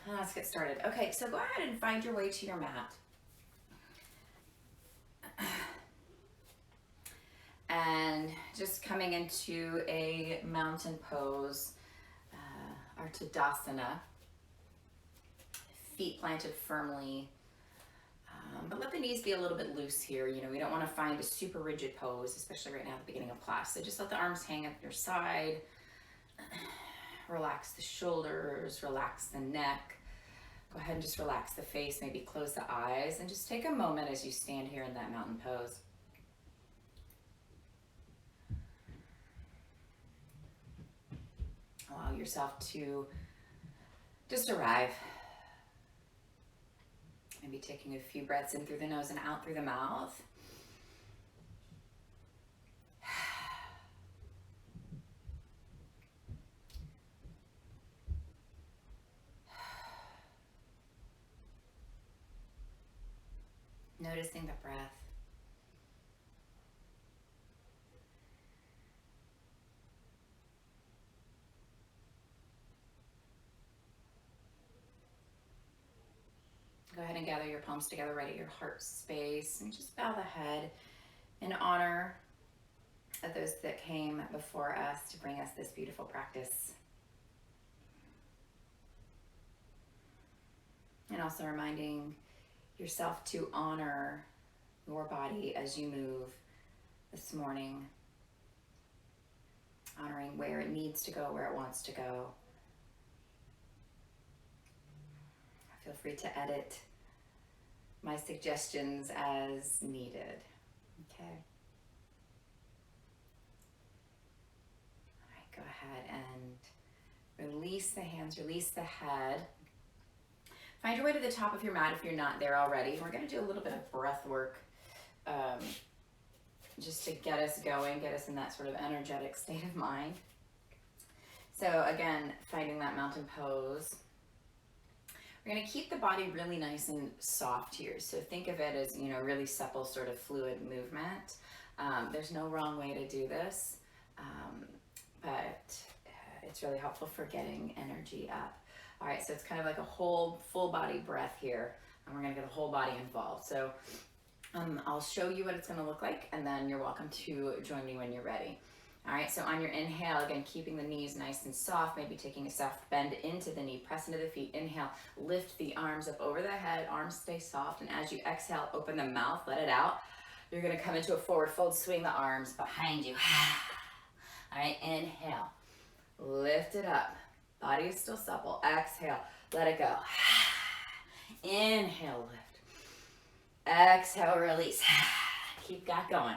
Let's get started. Okay, so go ahead and find your way to your mat. And just coming into a mountain pose, or Tadasana, feet planted firmly, but let the knees be a little bit loose here. You know, we don't want to find a super rigid pose, especially right now at the beginning of class. So just let the arms hang at your side, relax the shoulders, relax the neck. Go ahead and just relax the face, maybe close the eyes, and just take a moment as you stand here in that mountain pose. Allow yourself to just arrive. Maybe taking a few breaths in through the nose and out through the mouth. Noticing the breath. Go ahead and gather your palms together right at your heart space and just bow the head in honor of those that came before us to bring us this beautiful practice. And also reminding yourself to honor your body as you move this morning, honoring where it needs to go, where it wants to go. Feel free to edit my suggestions as needed. Okay. All right, go ahead and release the hands, release the head. Find your way to the top of your mat if you're not there already. We're going to do a little bit of breath work just to get us going, get us in that sort of energetic state of mind. So again, finding that mountain pose. We're going to keep the body really nice and soft here. So think of it as, you know, really supple sort of fluid movement. There's no wrong way to do this, but it's really helpful for getting energy up. All right, so it's kind of like a whole full body breath here, and we're going to get the whole body involved. So I'll show you what it's going to look like, and then you're welcome to join me when you're ready. All right, so on your inhale, again, keeping the knees nice and soft, maybe taking a soft bend into the knee, press into the feet. Inhale, lift the arms up over the head, arms stay soft, and as you exhale, open the mouth, let it out. You're going to come into a forward fold, swing the arms behind you. All right, inhale, lift it up. Body is still supple. Exhale, let it go. Inhale, lift. Exhale, release. Keep that going.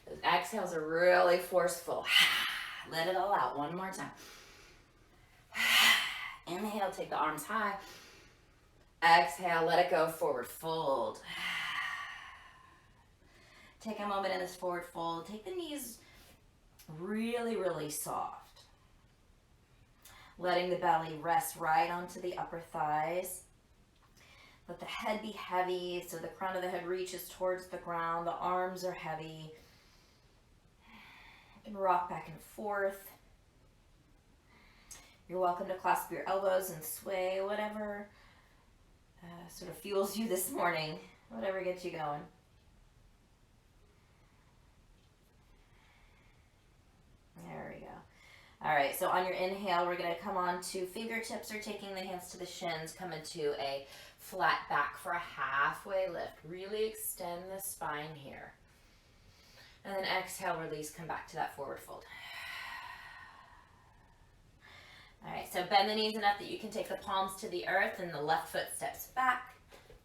Those exhales are really forceful. Let it all out. One more time. Inhale, take the arms high. Exhale, let it go, forward fold. Take a moment in this forward fold. Take the knees really, really soft. Letting the belly rest right onto the upper thighs. Let the head be heavy, so the crown of the head reaches towards the ground. The arms are heavy. You can rock back and forth. You're welcome to clasp your elbows and sway, whatever sort of fuels you this morning, whatever gets you going. There we go. All right, so on your inhale, we're going to come on to fingertips or taking the hands to the shins, come into a flat back for a halfway lift. Really extend the spine here. And then exhale, release, come back to that forward fold. All right, so bend the knees enough that you can take the palms to the earth and the left foot steps back.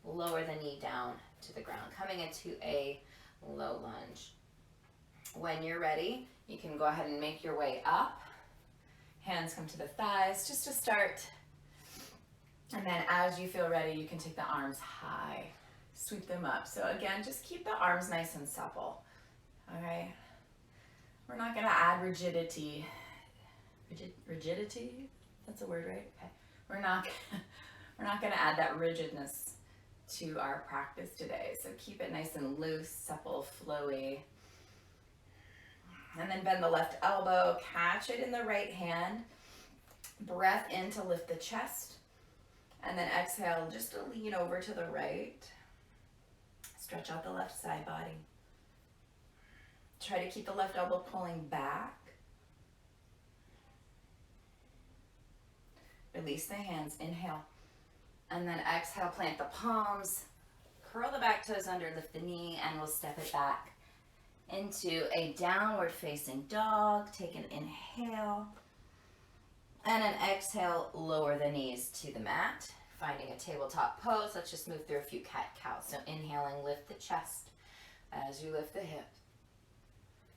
Lower the knee down to the ground, coming into a low lunge. When you're ready, you can go ahead and make your way up. Hands come to the thighs just to start. And then as you feel ready, you can take the arms high, sweep them up. So again, just keep the arms nice and supple. All right. We're not going to add rigidity. Rigidity? That's a word, right? Okay. We're not going to add that rigidness to our practice today. So keep it nice and loose, supple, flowy. And then bend the left elbow, catch it in the right hand. Breath in to lift the chest. And then exhale just to lean over to the right. Stretch out the left side body. Try to keep the left elbow pulling back. Release the hands, inhale. And then exhale, plant the palms. Curl the back toes under, lift the knee, and we'll step it back into a downward facing dog. Take an inhale. And an exhale, lower the knees to the mat. Finding a tabletop pose. Let's just move through a few cat-cows. So inhaling, lift the chest as you lift the hips.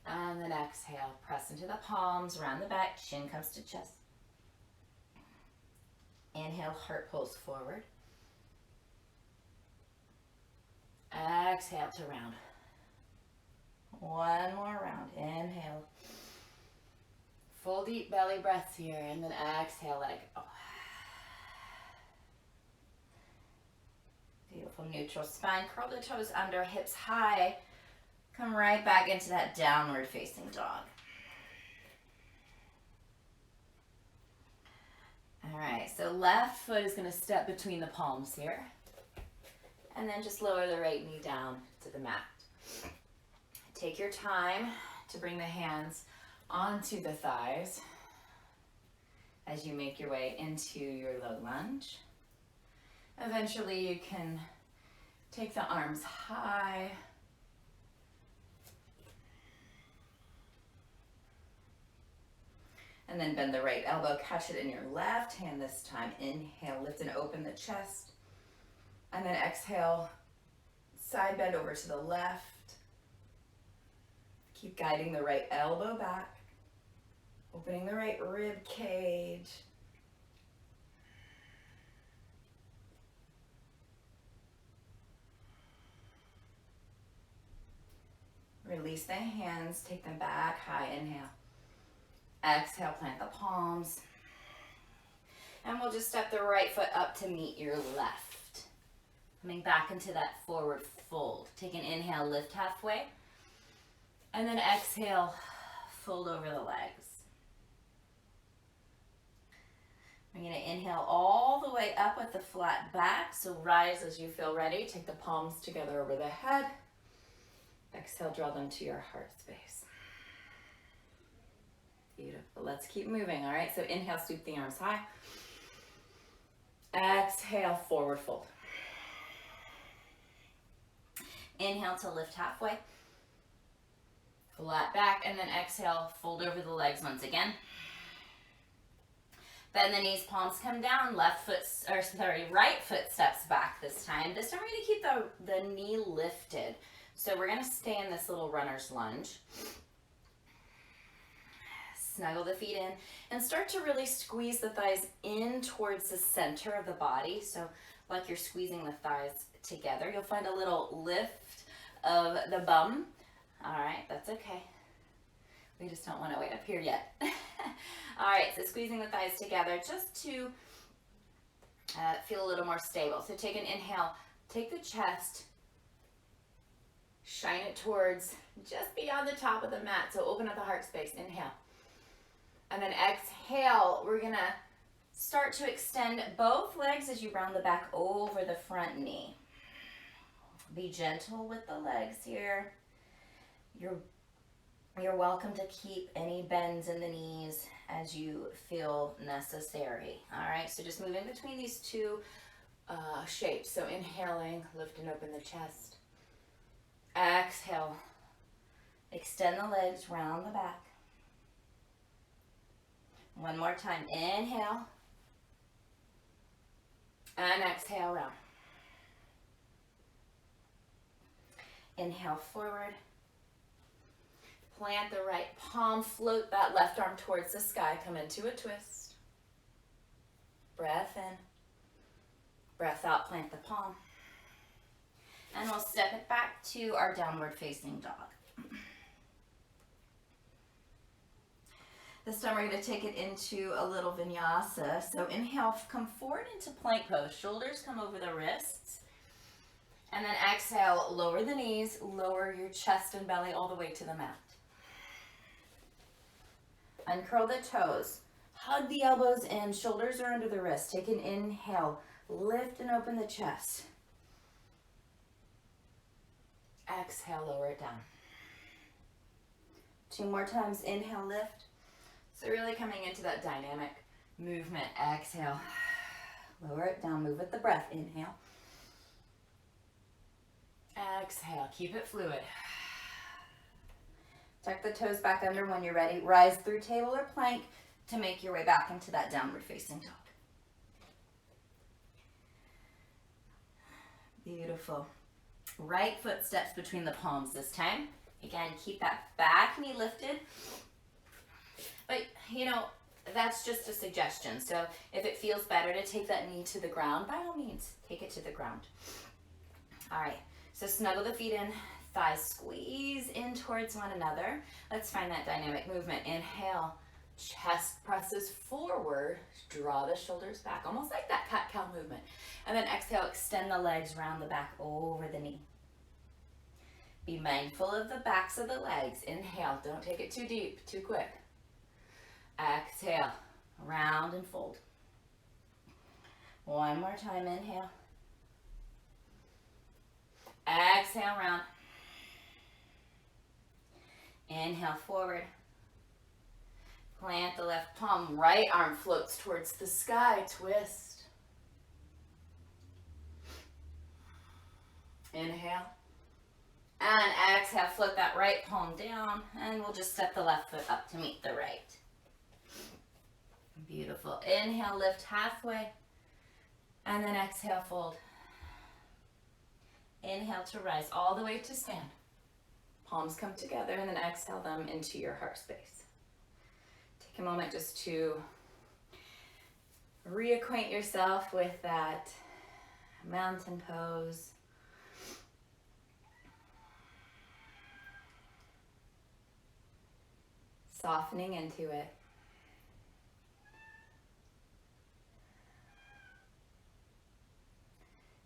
And then exhale, press into the palms, round the back, chin comes to chest. Inhale, heart pulls forward. Exhale to round. One more round. Inhale. Full deep belly breaths here, and then exhale, let it go. Beautiful neutral spine. Curl the toes under, hips high. Come right back into that downward facing dog. All right, so left foot is going to step between the palms here. And then just lower the right knee down to the mat. Take your time to bring the hands onto the thighs as you make your way into your low lunge. Eventually you can take the arms high. And then bend the right elbow, catch it in your left hand this time. Inhale, lift and open the chest. And then exhale, side bend over to the left. Keep guiding the right elbow back. Opening the right rib cage. Release the hands, take them back high, inhale. Exhale, plant the palms. And we'll just step the right foot up to meet your left. Coming back into that forward fold. Take an inhale, lift halfway. And then exhale, fold over the legs. We're going to inhale all the way up with the flat back. So rise as you feel ready. Take the palms together over the head. Exhale, draw them to your heart space. Beautiful. Let's keep moving, all right? So inhale, sweep the arms high. Exhale, forward fold. Inhale to lift halfway. Flat back, and then exhale, fold over the legs once again. Bend the knees, palms come down, right foot steps back this time. This time we're gonna keep the knee lifted. So we're gonna stay in this little runner's lunge. Snuggle the feet in and start to really squeeze the thighs in towards the center of the body. So like you're squeezing the thighs together. You'll find a little lift of the bum. All right, that's okay. We just don't want to wait up here yet. All right, so squeezing the thighs together just to feel a little more stable. So take an inhale, take the chest, shine it towards just beyond the top of the mat. So open up the heart space, inhale. And then exhale, we're gonna start to extend both legs as you round the back over the front knee. Be gentle with the legs here. You're welcome to keep any bends in the knees as you feel necessary. All right, so just moving between these two shapes. So inhaling, lift and open the chest. Exhale, extend the legs, round the back. One more time, inhale. And exhale, round. Inhale forward. Plant the right palm, float that left arm towards the sky, come into a twist. Breath in. Breath out, plant the palm. And we'll step it back to our downward facing dog. This time we're going to take it into a little vinyasa. So inhale, come forward into plank pose. Shoulders come over the wrists. And then exhale, lower the knees, lower your chest and belly all the way to the mat. Uncurl the toes. Hug the elbows in, shoulders are under the wrist. Take an inhale. Lift and open the chest. Exhale, lower it down. 2 more times. Inhale, lift. So really coming into that dynamic movement. Exhale. Lower it down. Move with the breath. Inhale. Exhale. Keep it fluid. Tuck the toes back under when you're ready. Rise through table or plank to make your way back into that downward facing dog. Beautiful. Right foot steps between the palms this time. Again, keep that back knee lifted. But, you know, that's just a suggestion. So if it feels better to take that knee to the ground, by all means, take it to the ground. All right, so snuggle the feet in, thighs squeeze in towards one another. Let's find that dynamic movement. Inhale, chest presses forward, draw the shoulders back, almost like that cat-cow movement. And then exhale, extend the legs round the back over the knee. Be mindful of the backs of the legs. Inhale, don't take it too deep, too quick. Exhale, round and fold. One more time, inhale. Exhale, round. Inhale, forward. Plant the left palm, right arm floats towards the sky, twist. Inhale. And exhale, float that right palm down, and we'll just step the left foot up to meet the right. Beautiful. Inhale, lift halfway, and then exhale, fold. Inhale to rise all the way to stand. Palms come together, and then exhale them into your heart space. Take a moment just to reacquaint yourself with that mountain pose. Softening into it.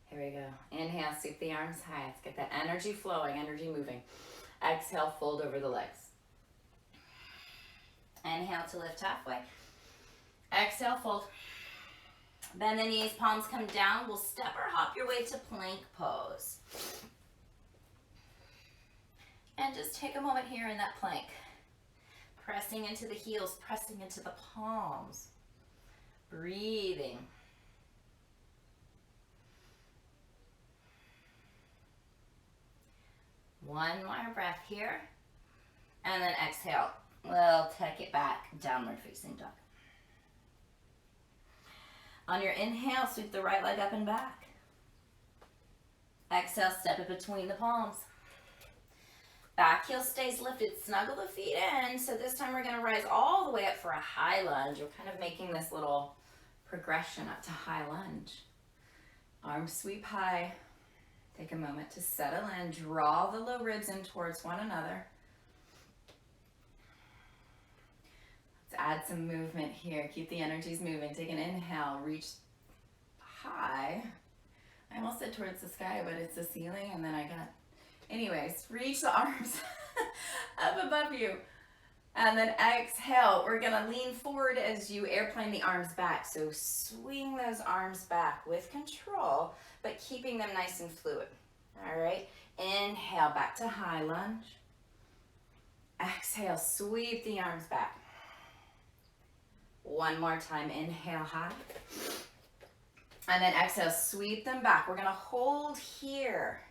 Here we go. Inhale, sweep the arms high. Let's get that energy flowing, energy moving. Exhale, fold over the legs. Inhale to lift halfway. Exhale, fold. Bend the knees, palms come down. We'll step or hop your way to plank pose. And just take a moment here in that plank. Pressing into the heels, pressing into the palms. Breathing. One more breath here. And then exhale. We'll take it back, downward facing dog. On your inhale, sweep the right leg up and back. Exhale, step it between the palms. Back heel stays lifted, snuggle the feet in. So this time we're gonna rise all the way up for a high lunge. We're kind of making this little progression up to high lunge. Arms sweep high. Take a moment to settle in. Draw the low ribs in towards one another. Let's add some movement here. Keep the energies moving. Take an inhale, reach high. I almost said towards the sky, but it's the ceiling, and then I got, anyways, reach the arms up above you. And then exhale, we're gonna lean forward as you airplane the arms back. So swing those arms back with control, but keeping them nice and fluid. All right, inhale, back to high lunge. Exhale, sweep the arms back. One more time, inhale high. And then exhale, sweep them back. We're gonna hold here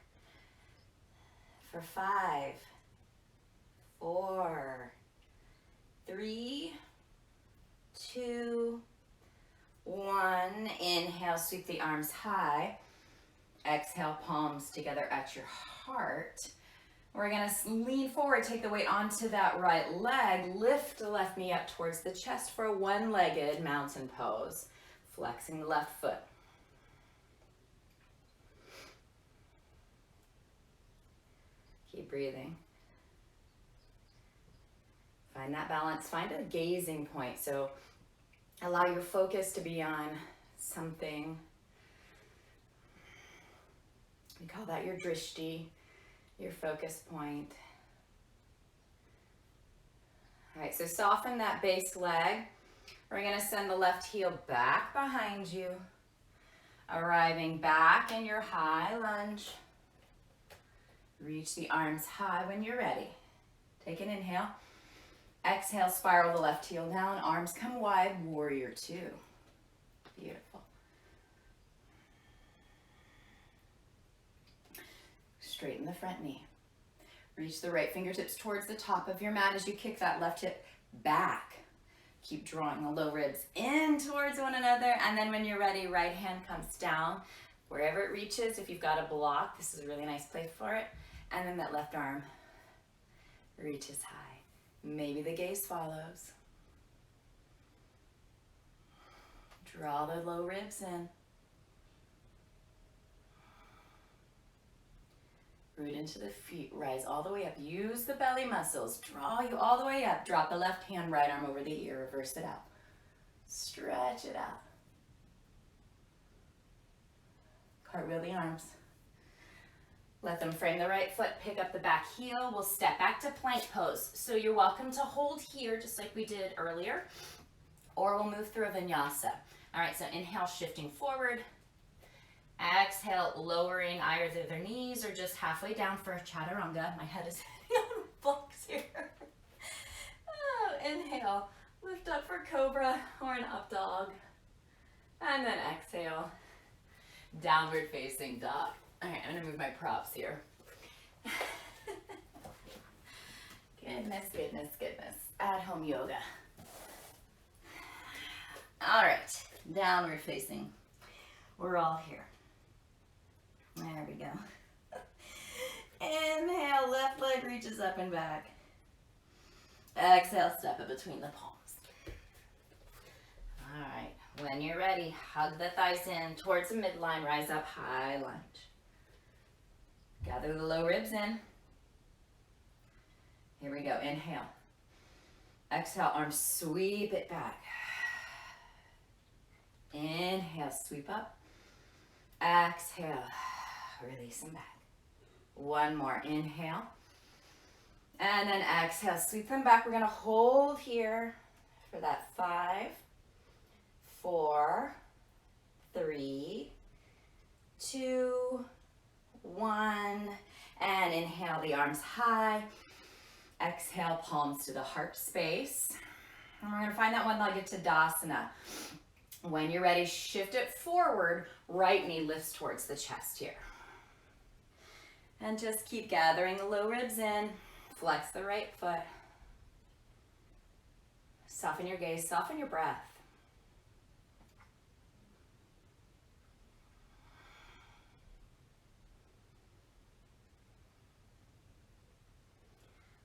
for 5, 4, 3, 2, 1. Inhale, sweep the arms high. Exhale, palms together at your heart. We're gonna lean forward, take the weight onto that right leg, lift the left knee up towards the chest for a one-legged mountain pose. Flexing the left foot. Keep breathing. Find that balance, find a gazing point. So allow your focus to be on something. We call that your drishti, your focus point. All right, Okay, so soften that base leg. We're gonna send the left heel back behind you, arriving back in your high lunge. Reach the arms high when you're ready. Take an inhale. Exhale, spiral the left heel down, arms come wide, warrior two. Beautiful. Straighten the front knee. Reach the right fingertips towards the top of your mat as you kick that left hip back. Keep drawing the low ribs in towards one another, and then when you're ready, right hand comes down wherever it reaches. If you've got a block, this is a really nice place for it. And then that left arm reaches high. Maybe the gaze follows. Draw the low ribs in. Root into the feet, rise all the way up. Use the belly muscles, draw you all the way up. Drop the left hand, right arm over the ear, reverse it out. Stretch it out. Cartwheel the arms. Let them frame the right foot, pick up the back heel. We'll step back to plank pose. So you're welcome to hold here just like we did earlier, or we'll move through a vinyasa. All right, so inhale, shifting forward. Exhale, lowering either their knees or just halfway down for a chaturanga. My head is hitting on blocks here. Oh, inhale, lift up for cobra or an up dog. And then exhale, downward facing dog. All right, I'm gonna move my props here. Goodness, goodness, goodness. At-home yoga. All right, downward facing. We're all here. There we go. Inhale, left leg reaches up and back. Exhale, step it between the palms. All right, when you're ready, hug the thighs in towards the midline, rise up, high lunge. Gather the low ribs in. Here we go, inhale. Exhale, arms sweep it back. Inhale, sweep up. Exhale, release them back. One more, inhale. And then exhale, sweep them back. We're gonna hold here for that 5, 4, 3, 2, 1. And inhale the arms high. Exhale, palms to the heart space. And we're gonna find that one-legged Tadasana. When you're ready, shift it forward. Right knee lifts towards the chest here. And just keep gathering the low ribs in. Flex the right foot. Soften your gaze, soften your breath.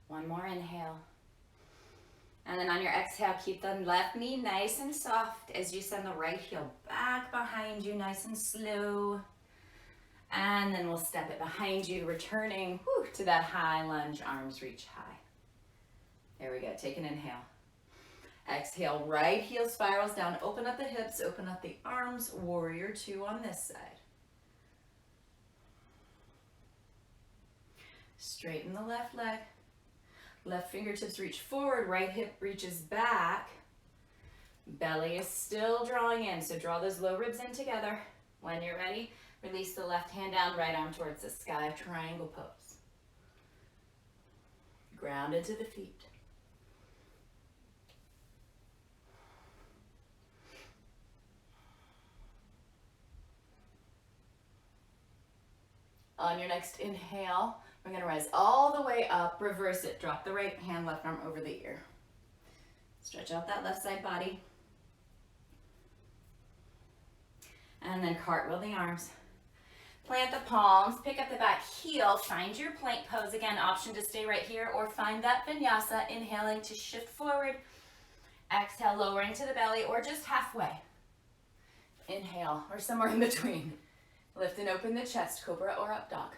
One more inhale. And then on your exhale, keep the left knee nice and soft as you send the right heel back behind you, nice and slow. And then we'll step it behind you, returning to that high lunge, arms reach high. There we go, take an inhale. Exhale, right heel spirals down, open up the hips, open up the arms, warrior two on this side. Straighten the left leg. Left fingertips reach forward, right hip reaches back. Belly is still drawing in, so draw those low ribs in together. When you're ready, release the left hand down, right arm towards the sky, triangle pose. Ground into the feet. On your next inhale, we're gonna rise all the way up, reverse it. Drop the right hand, left arm over the ear. Stretch out that left side body. And then cartwheel the arms. Plant the palms, pick up the back heel, find your plank pose. Again, option to stay right here or find that vinyasa, inhaling to shift forward. Exhale, lowering to the belly or just halfway. Inhale, or somewhere in between. Lift and open the chest, cobra or up dog.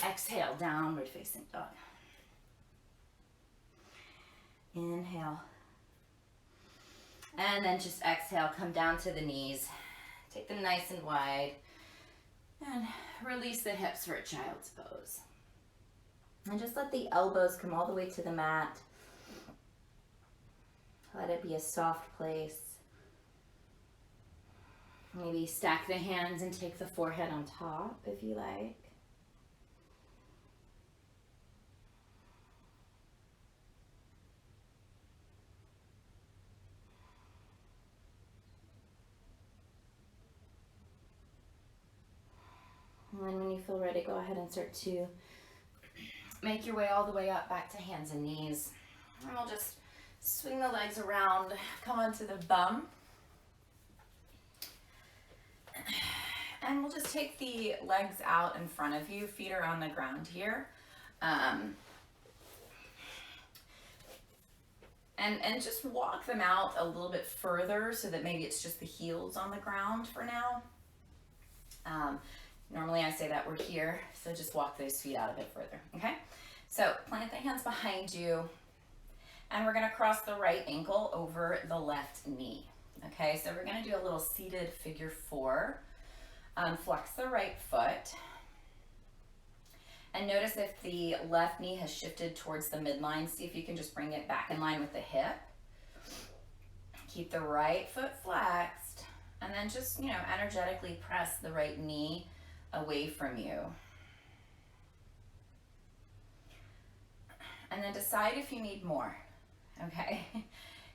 Exhale, downward facing dog. Inhale. And then just exhale, come down to the knees. Take them nice and wide. And release the hips for a child's pose. And just let the elbows come all the way to the mat. Let it be a soft place. Maybe stack the hands and take the forehead on top if you like. And then when you feel ready, go ahead and start to make your way all the way up back to hands and knees. And we'll just swing the legs around, come onto the bum. And we'll just take the legs out in front of you, feet are on the ground here. And just walk them out a little bit further so that maybe it's just the heels on the ground for now. Normally I say that we're here, so just walk those feet out a bit further, okay? So plant the hands behind you, and we're gonna cross the right ankle over the left knee, okay? So we're gonna do a little seated figure four. Flex the right foot, and notice if the left knee has shifted towards the midline. See if you can just bring it back in line with the hip. Keep the right foot flexed, and then just, energetically press the right knee away from you. And then decide if you need more, okay?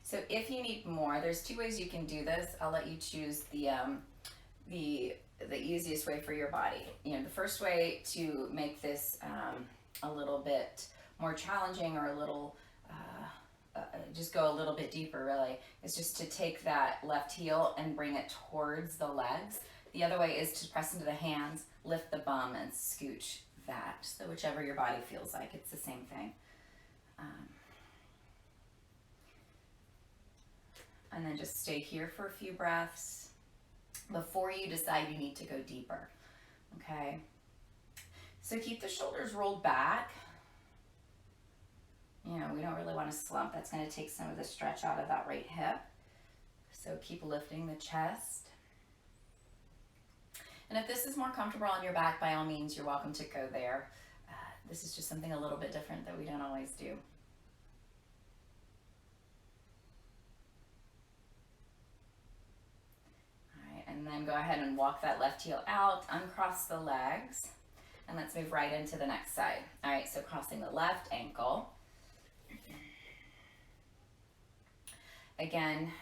So if you need more, there's two ways you can do this. I'll let you choose the easiest way for your body. The first way to make this a little bit more challenging, or a little, just go a little bit deeper really, is just to take that left heel and bring it towards the legs. The other way is to press into the hands, lift the bum, and scooch that. So whichever your body feels like, it's the same thing. And then just stay here for a few breaths before you decide you need to go deeper, okay? So keep the shoulders rolled back. We don't really want to slump. That's going to take some of the stretch out of that right hip. So keep lifting the chest. And if this is more comfortable on your back, by all means, you're welcome to go there. This is just something a little bit different that we don't always do. And then go ahead and walk that left heel out, uncross the legs, and let's move right into the next side. All right, so crossing the left ankle. Again,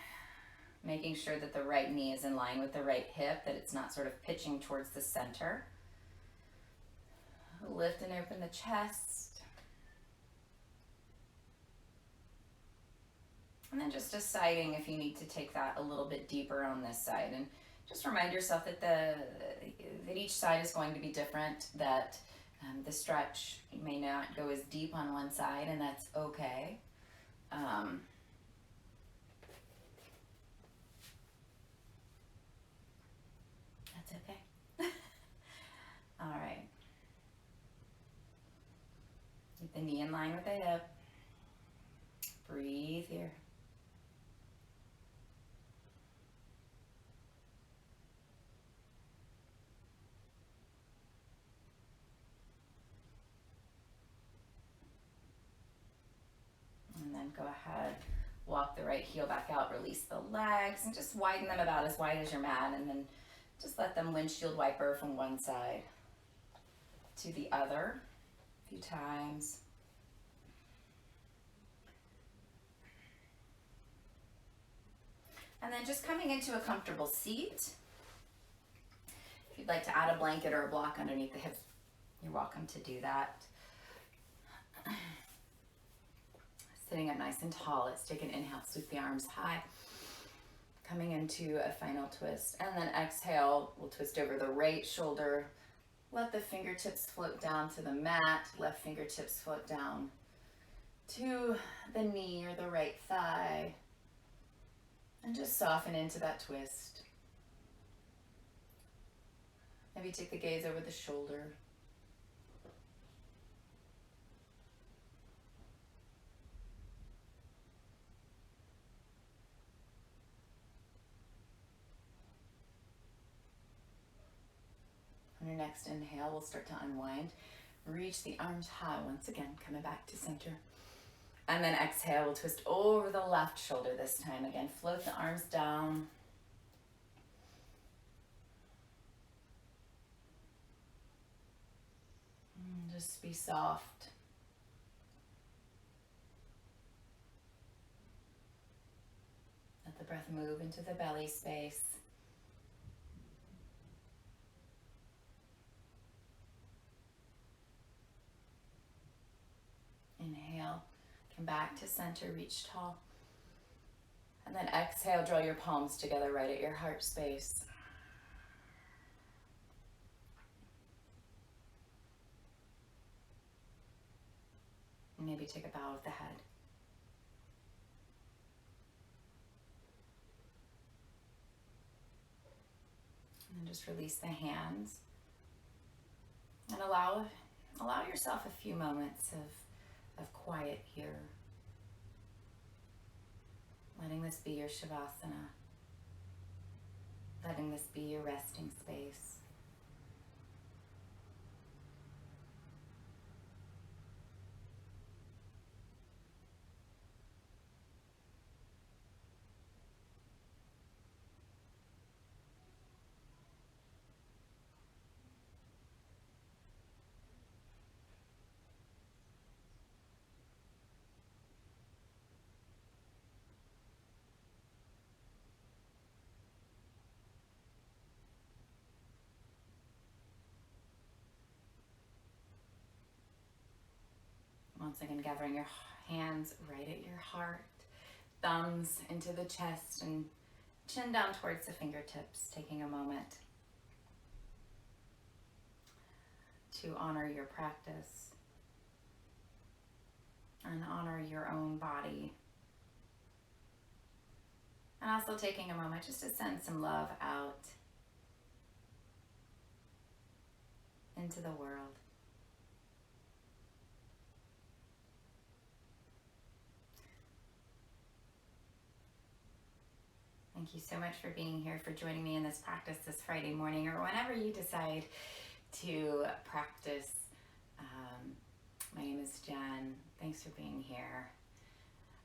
making sure that the right knee is in line with the right hip, that it's not sort of pitching towards the center. Lift and open the chest. And then just deciding if you need to take that a little bit deeper on this side. And just remind yourself that that each side is going to be different, that the stretch may not go as deep on one side, and that's okay. That's okay. All right. Keep the knee in line with the hip. Breathe here. And then go ahead, walk the right heel back out, release the legs, and just widen them about as wide as your mat, and then just let them windshield wiper from one side to the other a few times. And then just coming into a comfortable seat. If you'd like to add a blanket or a block underneath the hips, you're welcome to do that. Sitting up nice and tall, let's take an inhale, sweep the arms high. Coming into a final twist, and then exhale, we'll twist over the right shoulder. Let the fingertips float down to the mat, left fingertips float down to the knee or the right thigh. And just soften into that twist. Maybe take the gaze over the shoulder. On your next inhale, we'll start to unwind. Reach the arms high once again, coming back to center. And then exhale, we'll twist over the left shoulder this time. Again, float the arms down. And just be soft. Let the breath move into the belly space. Inhale, come back to center, reach tall. And then exhale, draw your palms together right at your heart space. And maybe take a bow of the head. And then just release the hands. And allow yourself a few moments of quiet here. Letting this be your Shavasana. Letting this be your resting space. Once again, gathering your hands right at your heart, thumbs into the chest and chin down towards the fingertips, taking a moment to honor your practice and honor your own body. And also taking a moment just to send some love out into the world. Thank you so much for being here, for joining me in this practice this Friday morning, or whenever you decide to practice. My name is Jen. Thanks for being here.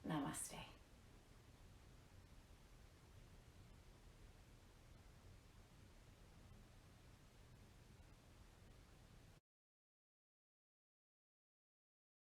Namaste.